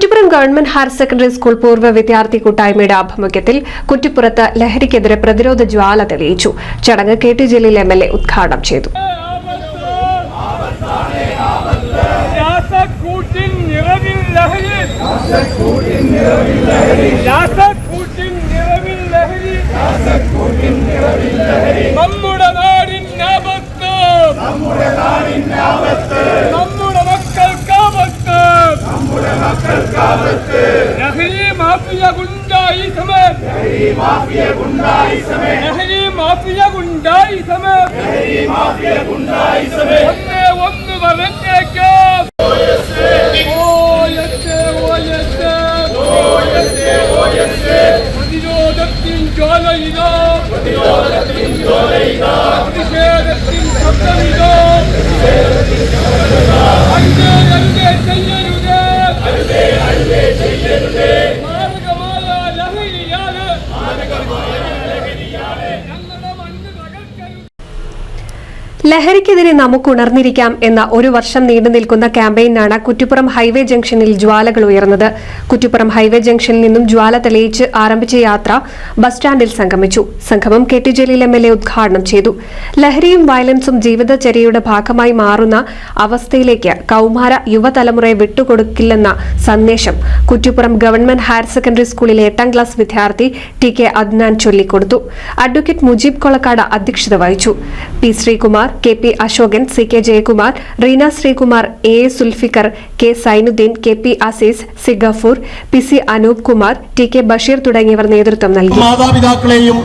Kuttippuram government higher secondary school പൂർവ്വ വിദ്യാർത്ഥി കൂട്ടായ്മയുടെ ആഭിമുഖ്യത്തിൽ കുറ്റിപ്പുറത്ത് ലഹരിക്കെതിരെ പ്രതിരോധ ജ്വാല തെളിയിച്ചു. ചടങ്ങ് KT ജലീൽ MLA ഉദ്ഘാടനം ചെയ്തു. लहरी माफिया गुंडाई समय ഒന്ന് വരച്ചേക്ക് പ്രതിരോധത്തിൻ ജ്വാലയിലോ പ്രതിഷേധത്തിൻ ശബ്ദമിലോ ലഹരിക്കെതിരെ നമുക്ക് ഉണർന്നിരിക്കാം എന്ന ഒരു വർഷം നീണ്ടു നിൽക്കുന്ന ക്യാമ്പയിനാണ് കുറ്റിപ്പുറം ഹൈവേ ജംഗ്ഷനിൽ ജ്വാലകൾ ഉയർന്നത്. കുറ്റിപ്പുറം ഹൈവേ ജംഗ്ഷനിൽ നിന്നും ജ്വാല തെളിയിച്ച് ആരംഭിച്ച യാത്ര ബസ് സ്റ്റാൻഡിൽ സംഗമിച്ചു. സംഗമം KT ജലീൽ MLA ഉദ്ഘാടനം ചെയ്തു. ലഹരിയും വയലൻസും ജീവിതചര്യയുടെ ഭാഗമായി മാറുന്ന അവസ്ഥയിലേക്ക് കൌമാര യുവതലമുറയെ വിട്ടുകൊടുക്കില്ലെന്ന സന്ദേശം കുറ്റിപ്പുറം ഗവൺമെന്റ് ഹയർ സെക്കൻഡറി സ്കൂളിലെ 8ാം ക്ലാസ് വിദ്യാർത്ഥി TK അദ്നാൻ ചൊല്ലിക്കൊടുത്തു. അഡ്വക്കേറ്റ് മുജീബ് കൊളക്കാട് അധ്യക്ഷത വഹിച്ചു. P Sreekumar, KP Ashokan, CK Jayakumar, Reena Sreekumar, A Zulfikar, K Zainuddin, KP Azeez, C Gafoor, PC Anoop Kumar, TK Basheer തുടങ്ങിയവർ നേതൃത്വം നൽകി. മാതാപിതാക്കളെയും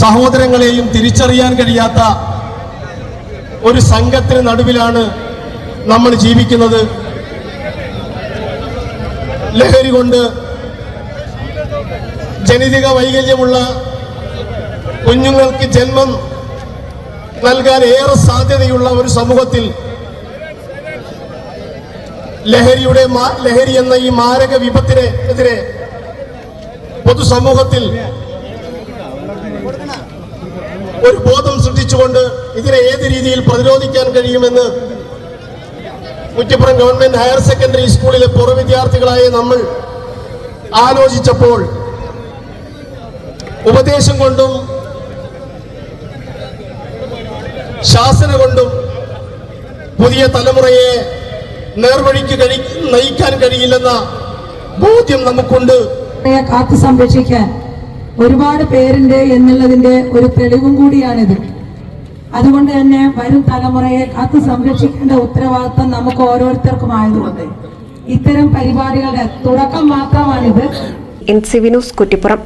സഹോദരങ്ങളെയും തിരിച്ചറിയാൻ കഴിയാത്ത ഒരു സംഘത്തിന് നടുവിലാണ് നമ്മൾ ജീവിക്കുന്നത്. ലഹരി കൊണ്ട് ജനിതക വൈകല്യമുള്ള കുഞ്ഞുങ്ങൾക്ക് ജന്മം നൽകാൻ ഏറെ സാധ്യതയുള്ള ഒരു സമൂഹത്തിൽ ലഹരി എന്ന ഈ മാരക വിപത്തിനെതിരെ പൊതുസമൂഹത്തിൽ ഒരു ബോധം സൃഷ്ടിച്ചുകൊണ്ട് ഇതിനെ ഏത് രീതിയിൽ പ്രതിരോധിക്കാൻ കഴിയുമെന്ന് കുറ്റിപ്പുറം ഗവൺമെന്റ് ഹയർ സെക്കൻഡറി സ്കൂളിലെ പൂർവ്വ വിദ്യാർത്ഥികളായ നമ്മൾ ആലോചിച്ചപ്പോൾ ഉപദേശം കൊണ്ടും ശാസന കൊണ്ടും പുതിയ തലമുറയെ നേർവഴിക്ക് നയിക്കാൻ കഴിയില്ലെന്ന ബോധ്യം നമുക്കുണ്ട്. കാത്തു സംരക്ഷിക്കാൻ ഒരുപാട് പേരുണ്ട് എന്നുള്ളതിന്റെ ഒരു തെളിവും കൂടിയാണിത്. അതുകൊണ്ട് തന്നെ വരും തലമുറയെ കാത്തു സംരക്ഷിക്കേണ്ട ഉത്തരവാദിത്വം നമുക്ക് ഓരോരുത്തർക്കും ആയതുകൊണ്ട് ഇത്തരം പരിപാടികളുടെ തുടക്കം മാത്രമാണിത്. NCV news Kuttippuram.